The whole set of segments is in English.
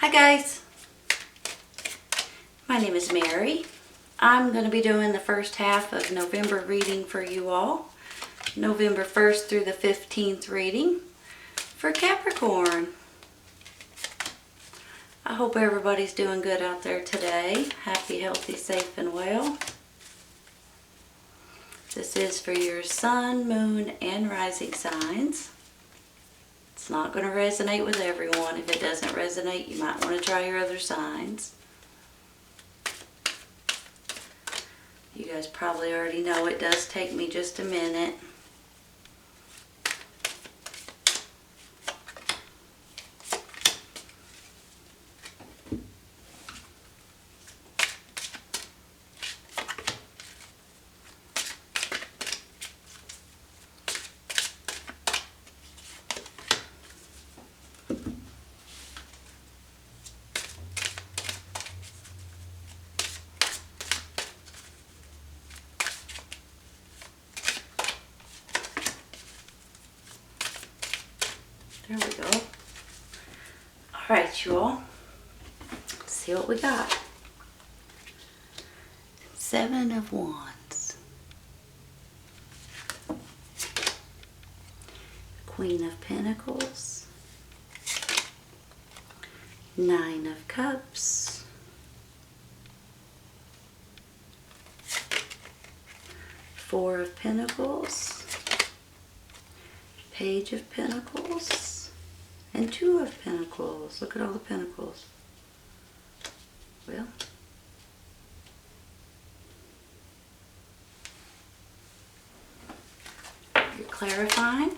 Hi guys, my name is Mary. I'm going to be doing the first half of November reading for you all. November 1st through the 15th reading for Capricorn. I hope everybody's doing good out there today. Happy, healthy, safe, and well. This is for your sun, moon, and rising signs. It's not going to resonate with everyone. If it doesn't resonate, you might want to try your other signs. You guys probably already know it does take me just a minute. There we go. Alright, you all. Let's see what we got. Seven of Wands. Queen of Pentacles. Nine of Cups. Four of Pentacles. Page of Pentacles. And Two of Pentacles. Look at all the pentacles. Well, you're clarifying.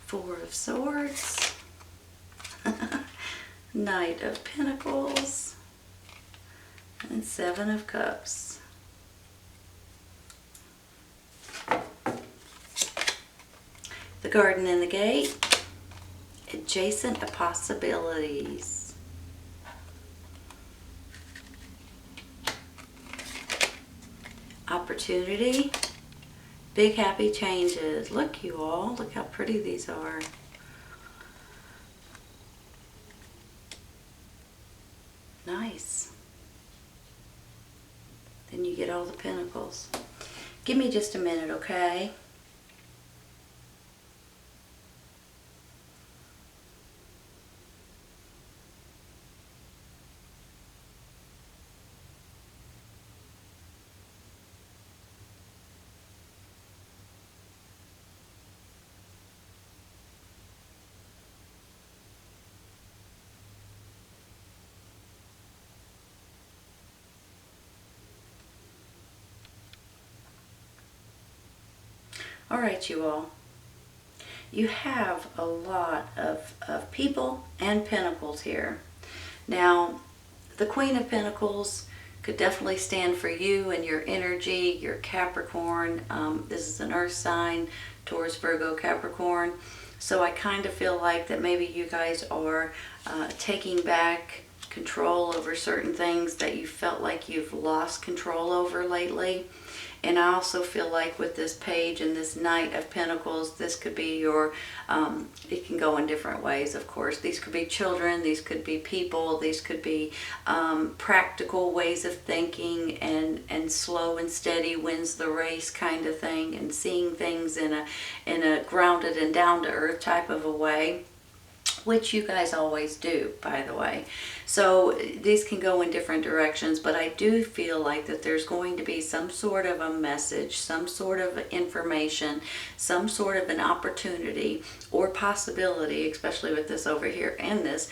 Four of Swords. Knight of Pentacles. And Seven of Cups. The Garden and the Gate. Adjacent possibilities. Opportunity. Big happy changes. Look, you all. Look how pretty these are. Nice. Then you get all the pentacles. Give me just a minute, okay? All right, you all. You have a lot of people and pentacles here. Now, the Queen of Pentacles could definitely stand for you and your energy, your Capricorn. This is an earth sign, Taurus, Virgo, Capricorn. So I kind of feel like that maybe you guys are taking back control over certain things that you felt like you've lost control over lately. And I also feel like with this page and this Knight of Pentacles, this could be your, it can go in different ways, of course. These could be children, these could be people, these could be practical ways of thinking, and slow and steady wins the race kind of thing, and seeing things in a grounded and down-to-earth type of a way. Which you guys always do, by the way. So these can go in different directions, but I do feel like that there's going to be some sort of a message, some sort of information, some sort of an opportunity or possibility, especially with this over here and this,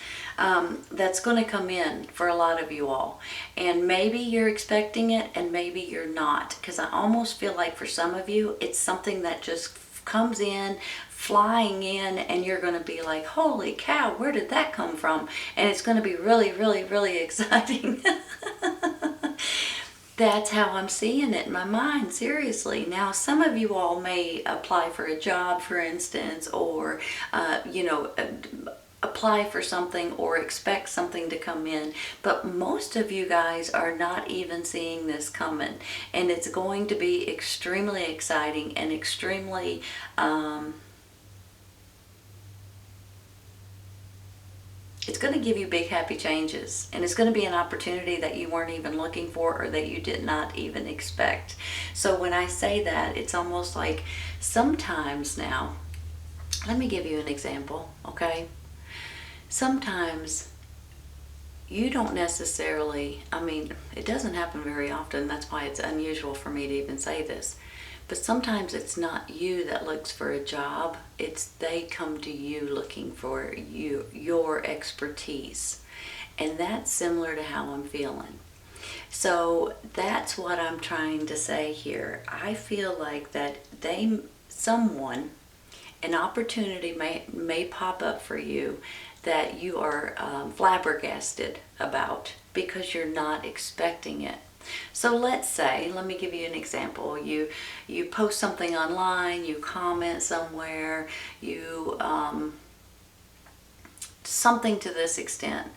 that's going to come in for a lot of you all. And maybe you're expecting it and maybe you're not, because I almost feel like for some of you, it's something that just comes in, flying in, and you're going to be like, holy cow, where did that come from? And it's going to be really, really, really exciting. That's how I'm seeing it in my mind, seriously. Now, some of you all may apply for a job, for instance, or, apply for something or expect something to come in, but most of you guys are not even seeing this coming, and it's going to be extremely exciting and extremely it's going to give you big happy changes, and it's going to be an opportunity that you weren't even looking for or that you did not even expect. So when I say that, it's almost like sometimes now, let me give you an example, okay? Sometimes you don't necessarily, I mean, it doesn't happen very often, that's why it's unusual for me to even say this. But sometimes it's not you that looks for a job, it's they come to you looking for your expertise. And that's similar to how I'm feeling. So that's what I'm trying to say here. I feel like that someone, an opportunity may pop up for you that you are flabbergasted about because you're not expecting it. So let's say, let me give you an example. You post something online, you comment somewhere, you something to this extent.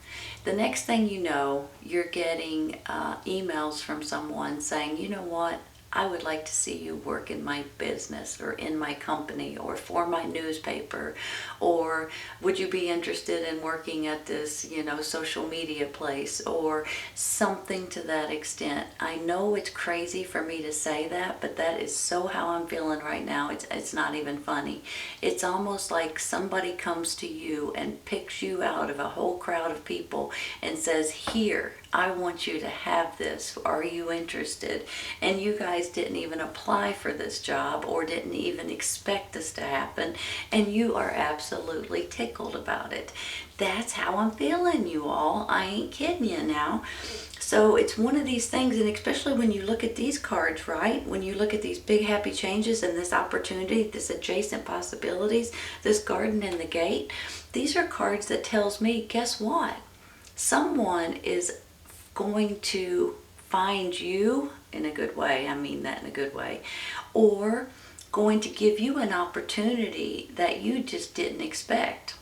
The next thing you know, you're getting emails from someone saying, you know what, I would like to see you work in my business or in my company or for my newspaper, or would you be interested in working at this, social media place, or something to that extent. I know it's crazy for me to say that, but that is so how I'm feeling right now. It's not even funny. It's almost like somebody comes to you and picks you out of a whole crowd of people and says, here, I want you to have this. Are you interested? And you guys didn't even apply for this job or didn't even expect this to happen, and you are absolutely tickled about it. That's how I'm feeling, you all. I ain't kidding you now. So it's one of these things, and especially when you look at these cards, right? When you look at these big happy changes and this opportunity, this adjacent possibilities, this garden and the gate, these are cards that tells me, guess what? Someone is going to find you in a good way, I mean that in a good way, or going to give you an opportunity that you just didn't expect.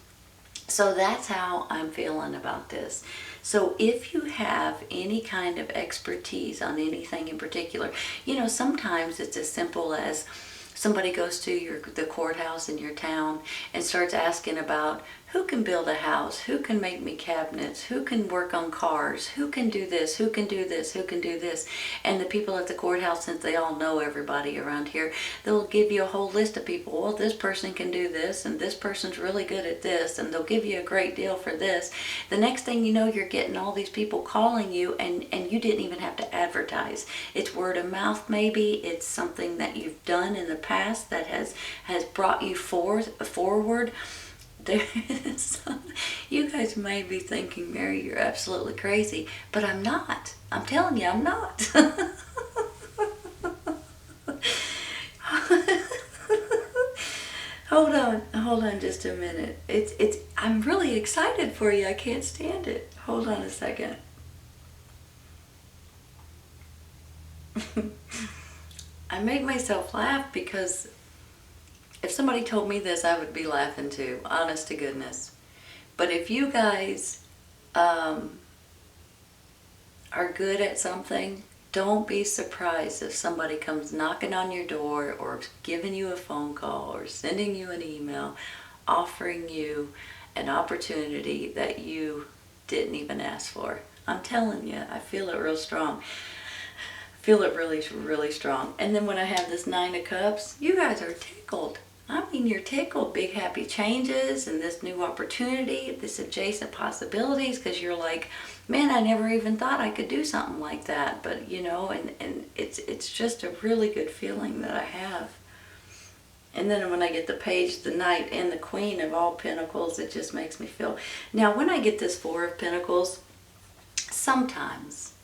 So that's how I'm feeling about this. So if you have any kind of expertise on anything in particular, sometimes it's as simple as somebody goes to the courthouse in your town and starts asking about who can build a house, who can make me cabinets, who can work on cars, who can do this, who can do this, who can do this. And the people at the courthouse, since they all know everybody around here, they'll give you a whole list of people. Well, this person can do this, and this person's really good at this, and they'll give you a great deal for this. The next thing you know, you're getting all these people calling you, and you didn't even have to advertise. It's word of mouth maybe. It's something that you've done in the past that has brought you forward. You guys may be thinking, Mary, you're absolutely crazy, but I'm not. I'm telling you, I'm not. Hold on just a minute. I'm really excited for you. I can't stand it. Hold on a second. I make myself laugh because if somebody told me this, I would be laughing too, honest to goodness. But if you guys are good at something, don't be surprised if somebody comes knocking on your door or giving you a phone call or sending you an email offering you an opportunity that you didn't even ask for. I'm telling you, I feel it real strong. Feel it really, really strong. And then when I have this 9 of Cups, you guys are tickled. I mean, you're tickled. Big happy changes and this new opportunity, this adjacent possibilities, because you're like, man, I never even thought I could do something like that. But, and it's just a really good feeling that I have. And then when I get the Page, the Knight, and the Queen of all Pentacles, it just makes me feel. Now, when I get this 4 of Pentacles, sometimes,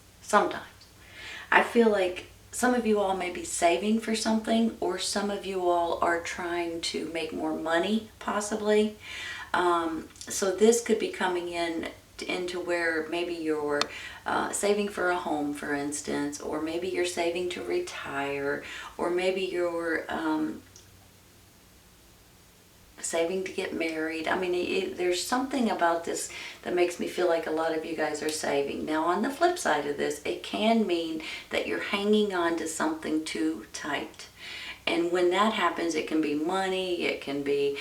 I feel like some of you all may be saving for something, or some of you all are trying to make more money, possibly. So this could be coming into where maybe you're saving for a home, for instance, or maybe you're saving to retire, or maybe you're saving to get married. I mean, there's something about this that makes me feel like a lot of you guys are saving. Now, on the flip side of this, it can mean that you're hanging on to something too tight. And when that happens, it can be money, it can be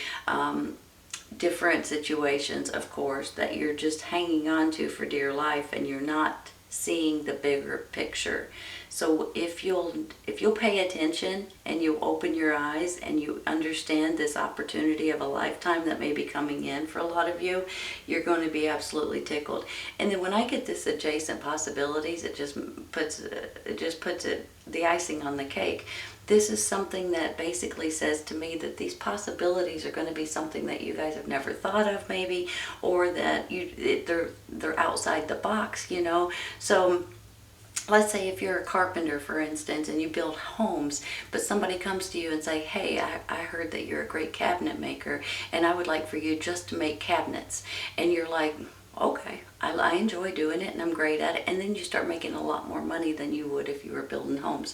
different situations, of course, that you're just hanging on to for dear life, and you're not seeing the bigger picture. So if you'll pay attention and you open your eyes and you understand this opportunity of a lifetime that may be coming in for a lot of you, you're going to be absolutely tickled. And then when I get this adjacent possibilities, it just puts the icing on the cake. This is something that basically says to me that these possibilities are going to be something that you guys have never thought of, maybe, or that they're outside the box, you know. So let's say if you're a carpenter, for instance, and you build homes, but somebody comes to you and say, hey, I heard that you're a great cabinet maker, and I would like for you just to make cabinets. And you're like, okay, I enjoy doing it and I'm great at it. And then you start making a lot more money than you would if you were building homes.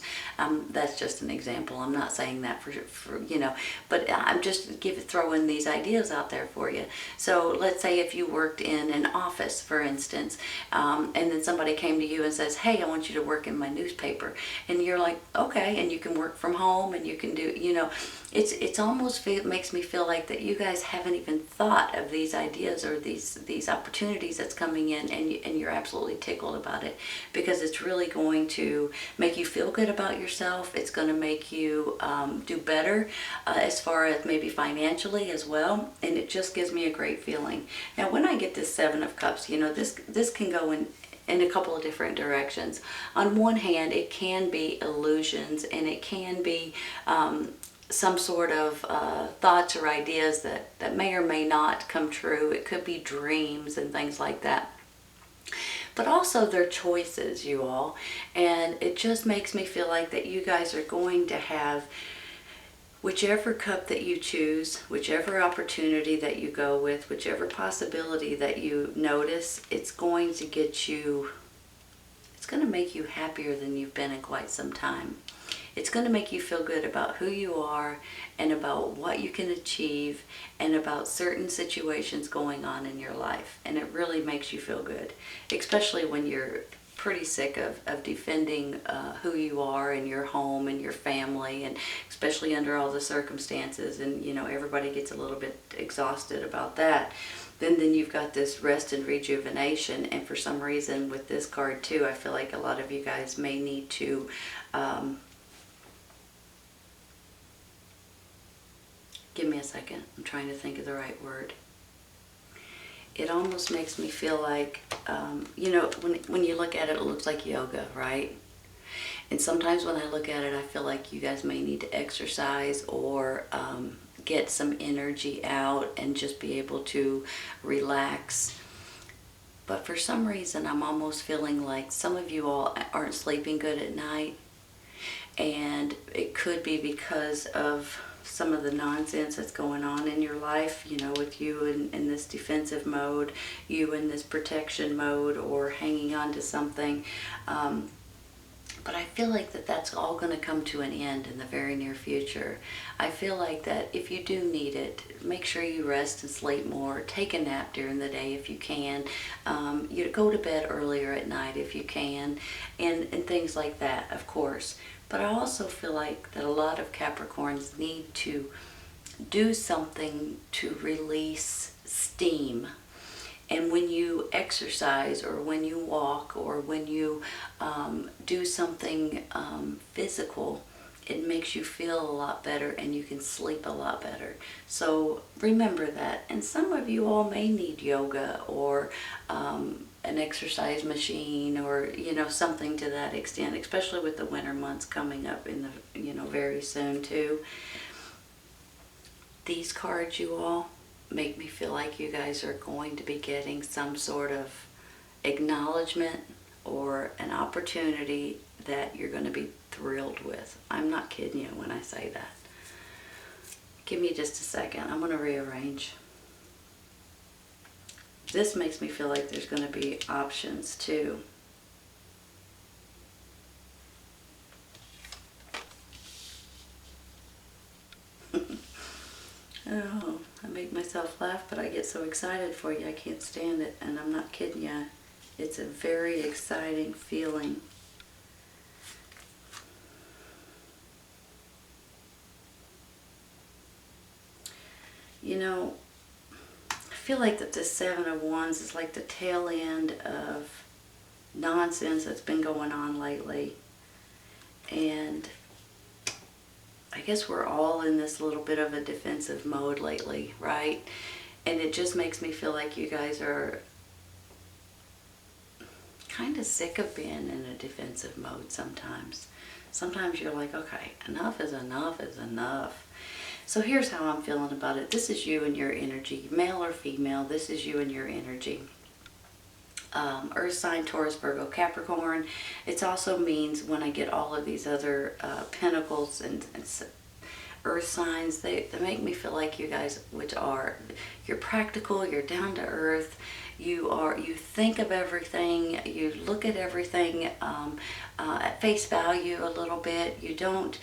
That's just an example. I'm not saying that for you know, but I'm just throwing these ideas out there for you. So let's say if you worked in an office, for instance, and then somebody came to you and says, hey, I want you to work in my newspaper. And you're like, okay, and you can work from home and you can do, you know, it's almost makes me feel like that you guys haven't even thought of these ideas or these opportunities that's coming in, and you're absolutely tickled about it, because it's really going to make you feel good about yourself. It's going to make you do better as far as maybe financially as well, and it just gives me a great feeling. Now when I get this Seven of Cups, you know, this can go in a couple of different directions. On one hand, it can be illusions, and it can be some sort of thoughts or ideas that may or may not come true. It could be dreams and things like that. But also they're choices, you all. And it just makes me feel like that you guys are going to have whichever cup that you choose, whichever opportunity that you go with, whichever possibility that you notice, it's going to get you, it's going to make you happier than you've been in quite some time. It's going to make you feel good about who you are and about what you can achieve and about certain situations going on in your life. And it really makes you feel good, especially when you're pretty sick of defending who you are and your home and your family, and especially under all the circumstances, and you know, everybody gets a little bit exhausted about that. Then you've got this rest and rejuvenation, and for some reason with this card too, I feel like a lot of you guys may need to give me a second, I'm trying to think of the right word. It almost makes me feel like, you know, when you look at it, it looks like yoga, right? And sometimes when I look at it, I feel like you guys may need to exercise or get some energy out and just be able to relax. But for some reason, I'm almost feeling like some of you all aren't sleeping good at night. And it could be because of some of the nonsense that's going on in your life, you know, with you in this defensive mode, you in this protection mode, or hanging on to something. But I feel like that's all going to come to an end in the very near future. I feel like that if you do need it, make sure you rest and sleep more. Take a nap during the day if you can. You go to bed earlier at night if you can, and things like that, of course. But I also feel like that a lot of Capricorns need to do something to release steam. And when you exercise, or when you walk, or when you do something physical, it makes you feel a lot better and you can sleep a lot better. So remember that. And some of you all may need yoga or an exercise machine, or you know, something to that extent, especially with the winter months coming up in the, you know, very soon too. These cards, you all, make me feel like you guys are going to be getting some sort of acknowledgement or an opportunity that you're going to be thrilled with. I'm not kidding you when I say that. Give me just a second. I'm going to rearrange. This makes me feel like there's going to be options too. Oh, I make myself laugh, but I get so excited for you. I can't stand it, and I'm not kidding you. It's a very exciting feeling. You know, feel like that this Seven of Wands is like the tail end of nonsense that's been going on lately. And I guess we're all in this little bit of a defensive mode lately, right? And it just makes me feel like you guys are kind of sick of being in a defensive mode sometimes. Sometimes you're like, okay, enough is enough is enough. So here's how I'm feeling about it. This is you and your energy, male or female. This is you and your energy. Earth sign, Taurus, Virgo, Capricorn. It also means when I get all of these other pentacles and earth signs, they make me feel like you guys, you're practical, you're down to earth, you think of everything, you look at everything at face value a little bit. You don't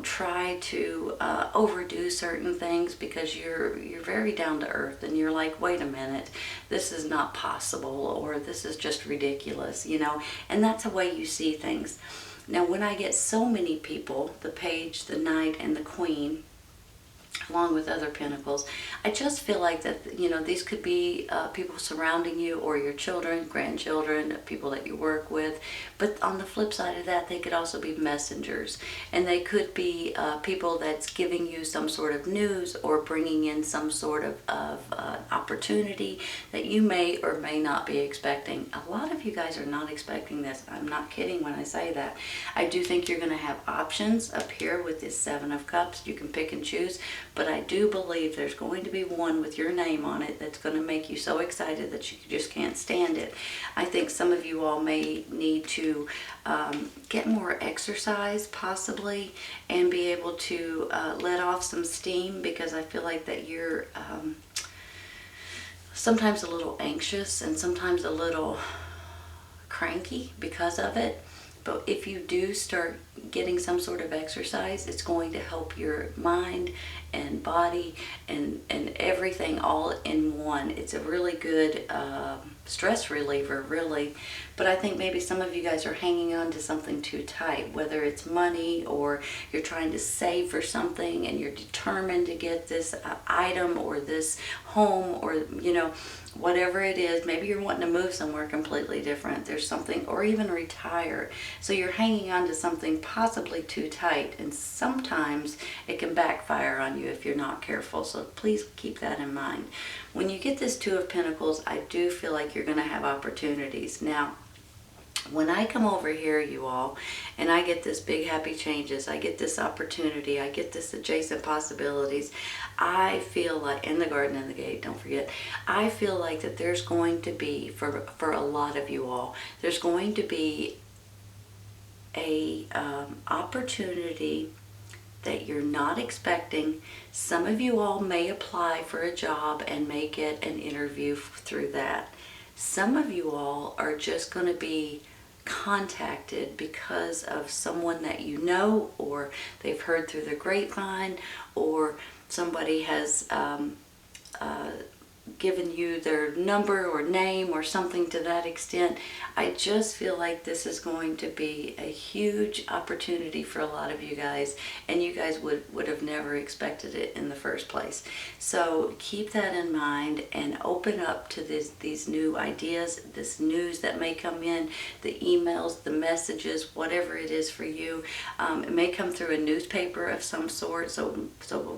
try to overdo certain things because you're very down to earth, and you're like, wait a minute, this is not possible, or this is just ridiculous, and that's the way you see things. Now, when I get so many people, the Page, the Knight, and the Queen, along with other pentacles, I just feel like that, these could be people surrounding you, or your children, grandchildren, people that you work with. But on the flip side of that, they could also be messengers, and they could be people that's giving you some sort of news or bringing in some sort of opportunity that you may or may not be expecting. A lot of you guys are not expecting this. I'm not kidding when I say that. I do think you're going to have options up here with this Seven of Cups. You can pick and choose. But I do believe there's going to be one with your name on it that's going to make you so excited that you just can't stand it. I think some of you all may need to get more exercise, possibly, and be able to let off some steam, because I feel like that you're sometimes a little anxious and sometimes a little cranky because of it. But if you do start getting some sort of exercise, it's going to help your mind and body and everything all in one. It's a really good stress reliever, really. But I think maybe some of you guys are hanging on to something too tight, whether it's money or you're trying to save for something and you're determined to get this item or this home, or whatever it is. Maybe you're wanting to move somewhere completely different. There's something, or even retire. So you're hanging on to something possibly too tight, and sometimes it can backfire on you if you're not careful. So please keep that in mind. When you get this Two of Pentacles, I do feel like you're going to have opportunities. Now, when I come over here, you all, and I get this big happy changes, I get this opportunity, I get this adjacent possibilities, I feel like, in the Garden and the Gate, don't forget, I feel like that there's going to be, for a lot of you all, there's going to be a opportunity that you're not expecting. Some of you all may apply for a job and may get an interview through that. Some of you all are just going to be contacted because of someone that you know, or they've heard through the grapevine, or somebody has given you their number or name or something to that extent. I just feel like this is going to be a huge opportunity for a lot of you guys, and you guys would have never expected it in the first place. So keep that in mind and open up to these new ideas, this news that may come in, the emails, the messages, whatever it is for you. It may come through a newspaper of some sort, so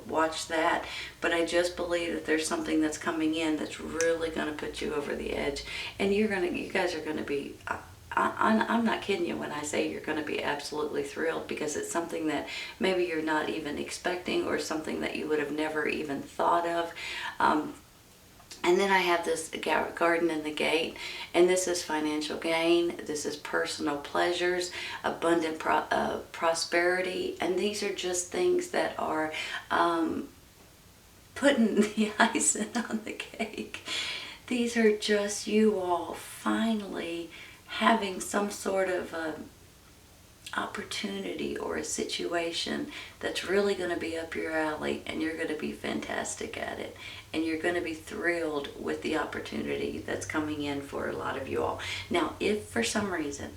watch that. But I just believe that there's something that's coming in that's really going to put you over the edge, and you guys are going to be, I'm not kidding you when I say you're going to be absolutely thrilled, because it's something that maybe you're not even expecting, or something that you would have never even thought of. And then I have this Garden and the Gate, and this is financial gain, this is personal pleasures, abundant prosperity, and these are just things that are putting the icing on the cake. These are just you all finally having some sort of opportunity or a situation that's really going to be up your alley, and you're going to be fantastic at it, and you're going to be thrilled with the opportunity that's coming in for a lot of you all. Now, if for some reason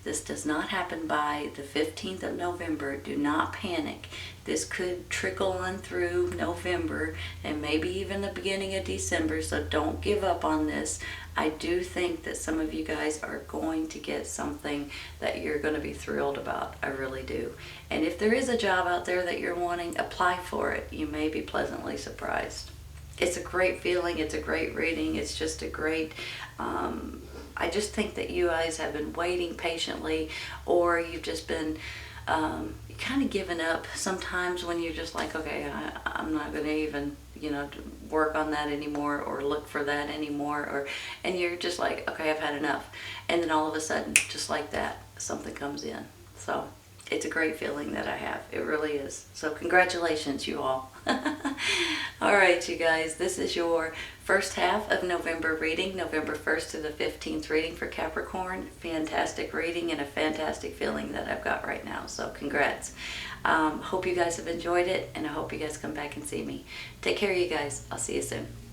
This does not happen by the 15th of November. Do not panic. This could trickle on through November and maybe even the beginning of December, so don't give up on this. I do think that some of you guys are going to get something that you're going to be thrilled about. I really do. And if there is a job out there that you're wanting, apply for it. You may be pleasantly surprised. It's a great feeling. It's a great reading. It's just a great... I just think that you guys have been waiting patiently, or you've just been kind of giving up sometimes when you're just like, okay, I'm not going to even, work on that anymore or look for that anymore, and you're just like, okay, I've had enough. And then all of a sudden, just like that, something comes in. So it's a great feeling that I have. It really is. So congratulations, you all. All right, you guys, this is your first half of November reading, November 1st to the 15th reading for Capricorn. Fantastic reading and a fantastic feeling that I've got right now. So congrats. Hope you guys have enjoyed it, and I hope you guys come back and see me. Take care, you guys. I'll see you soon.